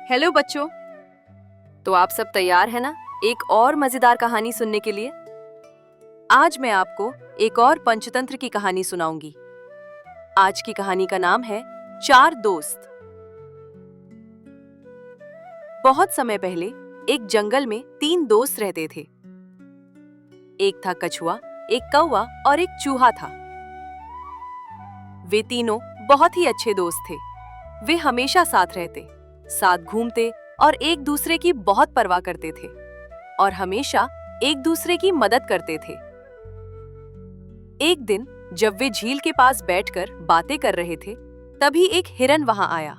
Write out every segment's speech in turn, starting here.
Hello बच्चों। तो आप सब तैयार हैं ना एक और मजेदार कहानी सुनने के लिए? आज मैं आपको एक और पंचतंत्र की कहानी सुनाऊंगी। आज की कहानी का नाम है चार दोस्त। बहुत समय पहले एक जंगल में 3 दोस्त रहते थे। एक था कछुआ, एक कौवा और एक चूहा था। वे तीनों बहुत ही अच्छे दोस्त थे। वे हमेशा साथ रहते, साथ घूमते और एक दूसरे की बहुत परवाह करते थे और हमेशा एक दूसरे की मदद करते थे। एक दिन जब वे झील के पास बैठकर बातें कर रहे थे, तभी एक हिरन वहां आया।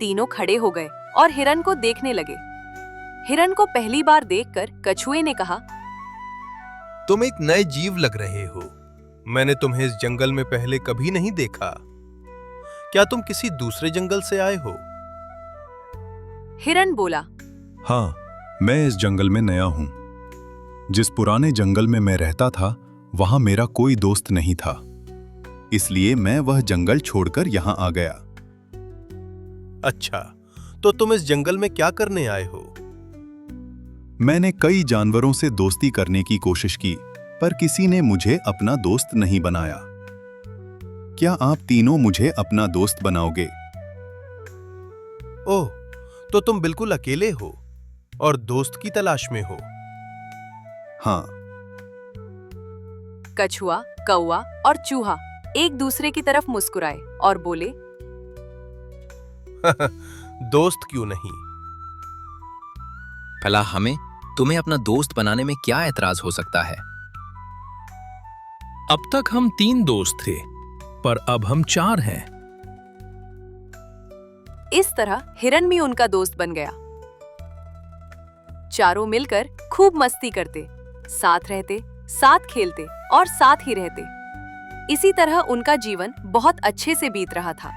तीनों खड़े हो गए और हिरन को देखने लगे। हिरन को पहली बार देखकर कछुए ने कहा, तुम एक नए जीव लग रहे हो। मैंने तुम्हें इस जंगल में पहले कभी नहीं देखा। क्या तुम किसी दूसरे जंगल से आए हो? हिरन बोला, हाँ, मैं इस जंगल में नया हूं। जिस पुराने जंगल में मैं रहता था, वहां मेरा कोई दोस्त नहीं था। इसलिए मैं वह जंगल छोड़कर यहां आ गया। अच्छा, तो तुम इस जंगल में क्या करने आए हो? मैंने कई जानवरों से दोस्ती करने की कोशिश की, पर किसी ने मुझे अपना दोस्त नहीं बनाया। क्या आप तीनों मुझे अपना दोस्त बनाओगे? ओह, तो तुम बिल्कुल अकेले हो और दोस्त की तलाश में हो। हाँ। कछुआ, कौवा और चूहा एक दूसरे की तरफ मुस्कुराए और बोले, दोस्त क्यों नहीं? भला हमें तुम्हें अपना दोस्त बनाने में क्या ऐतराज हो सकता है? अब तक हम 3 दोस्त थे, पर अब हम 4 हैं। इस तरह हिरन भी उनका दोस्त बन गया। चारों मिलकर खूब मस्ती करते, साथ रहते, साथ खेलते और साथ ही रहते। इसी तरह उनका जीवन बहुत अच्छे से बीत रहा था।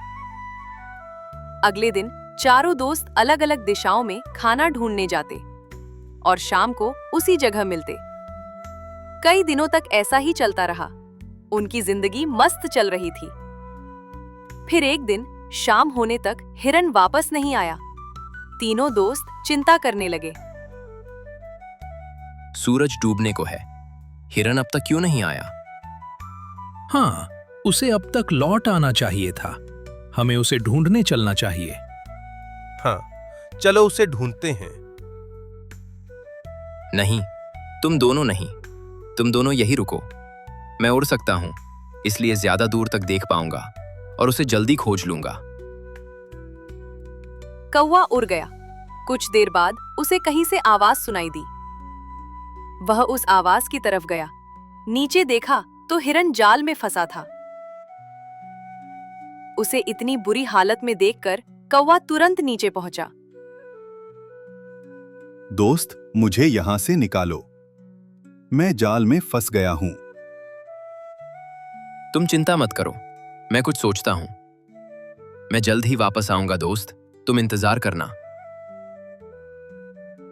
अगले दिन चारों दोस्त अलग अलग दिशाओं में खाना ढूंढने जाते और शाम को उसी जगह मिलते। कई दिनों तक ऐसा ही चलता रहा। उनकी जिंदगी मस्त चल रही थी। फिर एक दिन शाम होने तक हिरन वापस नहीं आया। तीनों दोस्त चिंता करने लगे। सूरज डूबने को है, हिरन अब तक क्यों नहीं आया? हाँ, उसे अब तक लौट आना चाहिए था। हमें उसे ढूंढने चलना चाहिए। हाँ, चलो उसे ढूंढते हैं। नहीं, तुम दोनों नहीं। तुम दोनों यही रुको। मैं उड़ सकता हूं, इसलिए ज्यादा दूर तक देख पाऊंगा और उसे जल्दी खोज लूंगा। कौवा उड़ गया। कुछ देर बाद उसे कहीं से आवाज सुनाई दी। वह उस आवाज की तरफ गया। नीचे देखा तो हिरन जाल में फंसा था। उसे इतनी बुरी हालत में देखकर कौवा तुरंत नीचे पहुंचा। दोस्त, मुझे यहां से निकालो। मैं जाल में फंस गया हूं। तुम चिंता मत करो, मैं कुछ सोचता हूं। मैं जल्द ही वापस आऊंगा दोस्त, तुम इंतजार करना।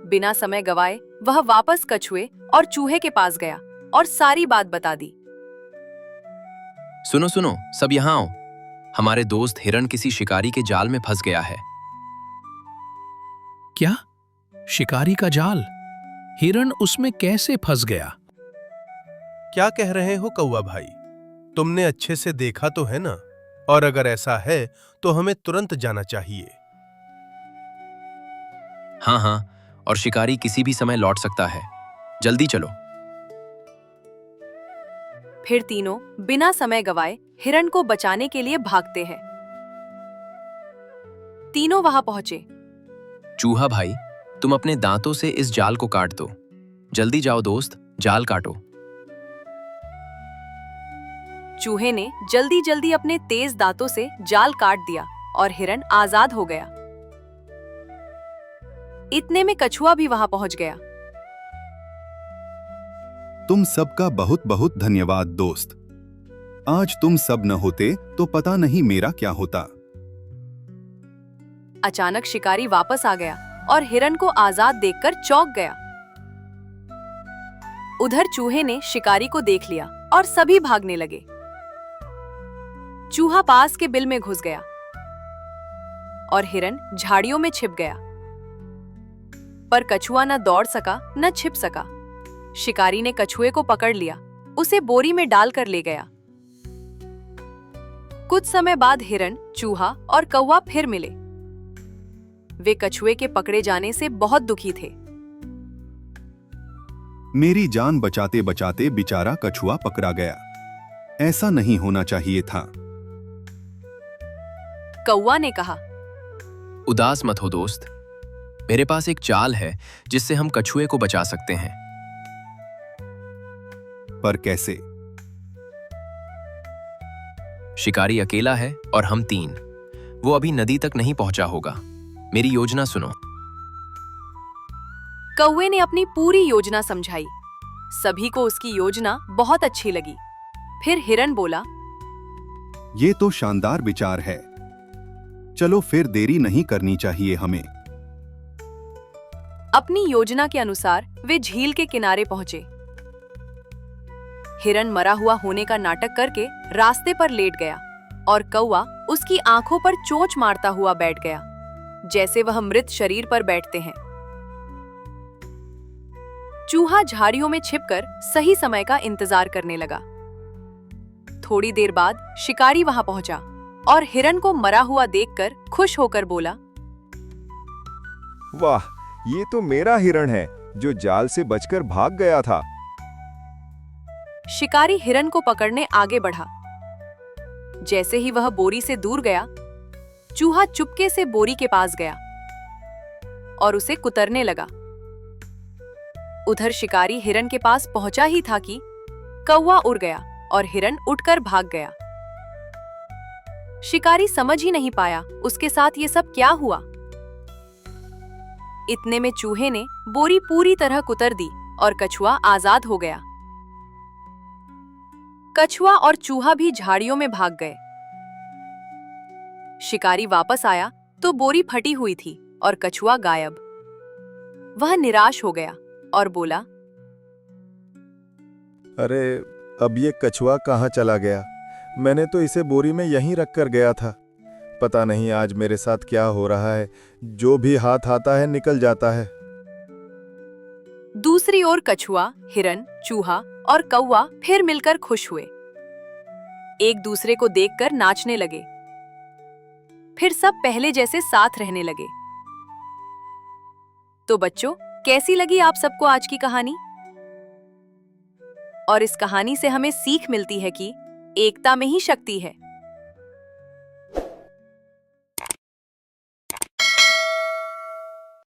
बिना समय गवाए वह वापस कछुए और चूहे के पास गया और सारी बात बता दी। सुनो सुनो, सब यहां आओ। हमारे दोस्त हिरन किसी शिकारी के जाल में फंस गया है। क्या? शिकारी का जाल? हिरन उसमें कैसे फंस गया? क्या कह रहे हो कौवा भाई? तुमने अच्छे से देखा तो है ना? और अगर ऐसा है तो हमें तुरंत जाना चाहिए। हाँ हाँ, और शिकारी किसी भी समय लौट सकता है। जल्दी चलो। फिर तीनों बिना समय गवाए हिरन को बचाने के लिए भागते हैं। तीनों वहां पहुंचे। चूहा भाई, तुम अपने दांतों से इस जाल को काट दो। जल्दी जाओ दोस्त, जाल काटो। चूहे ने जल्दी जल्दी अपने तेज दांतों से जाल काट दिया और हिरन आजाद हो गया। इतने में कछुआ भी वहां पहुंच गया। तुम सबका बहुत बहुत धन्यवाद दोस्त। आज तुम सब न होते तो पता नहीं मेरा क्या होता। अचानक शिकारी वापस आ गया और हिरन को आजाद देखकर चौंक गया। उधर चूहे ने शिकारी को देख लिया और सभी भागने लगे। चूहा पास के बिल में घुस गया। और हिरन झाड़ियों में छिप गया। पर कछुआ न दौड़ सका न छिप सका। शिकारी ने कछुए को पकड़ लिया, उसे बोरी में डालकर ले गया। कुछ समय बाद हिरन, चूहा और कौवा फिर मिले। वे कछुए के पकड़े जाने से बहुत दुखी थे। मेरी जान बचाते बचाते बेचारा कछुआ पकड़ा गया। ऐसा नहीं होना चाहिए था। कौवा ने कहा, उदास मत हो दोस्त, मेरे पास एक चाल है जिससे हम कछुए को बचा सकते हैं। पर कैसे? शिकारी अकेला है और हम 3। वो अभी नदी तक नहीं पहुंचा होगा। मेरी योजना सुनो। कौवे ने अपनी पूरी योजना समझाई। सभी को उसकी योजना बहुत अच्छी लगी। फिर हिरन बोला, ये तो शानदार विचार है। चलो फिर देरी नहीं करनी चाहिए हमें। अपनी योजना के अनुसार वे झील के किनारे पहुंचे। हिरन मरा हुआ होने का नाटक करके रास्ते पर लेट गया और कौवा उसकी आंखों पर चोंच मारता हुआ बैठ गया, जैसे वह मृत शरीर पर बैठते हैं। चूहा झाड़ियों में छिपकर सही समय का इंतजार करने लगा। थोड़ी देर बाद शिकारी वहां पहुंचा और हिरन को मरा हुआ देखकर खुश होकर बोला, वाह, ये तो मेरा हिरण है जो जाल से बचकर भाग गया था। शिकारी हिरन को पकड़ने आगे बढ़ा। जैसे ही वह बोरी से दूर गया, चूहा चुपके से बोरी के पास गया और उसे कुतरने लगा। उधर शिकारी हिरन के पास पहुंचा ही था कि कौवा उड़ गया और हिरन उठकर भाग गया। शिकारी समझ ही नहीं पाया उसके साथ ये सब क्या हुआ। इतने में चूहे ने बोरी पूरी तरह कुतर दी और कछुआ आजाद हो गया। कछुआ और चूहा भी झाड़ियों में भाग गए। शिकारी वापस आया तो बोरी फटी हुई थी और कछुआ गायब। वह निराश हो गया और बोला, अरे, अब ये कछुआ कहाँ चला गया? मैंने तो इसे बोरी में यहीं रख कर गया था। पता नहीं आज मेरे साथ क्या हो रहा है। जो भी हाथ आता है निकल जाता है। दूसरी ओर कछुआ, हिरन, चूहा और कौवा फिर मिलकर खुश हुए। एक दूसरे को देखकर नाचने लगे। फिर सब पहले जैसे साथ रहने लगे। तो बच्चों, कैसी लगी आप सबको आज की कहानी? और इस कहानी से हमें सीख मिलती है कि एकता में ही शक्ति है।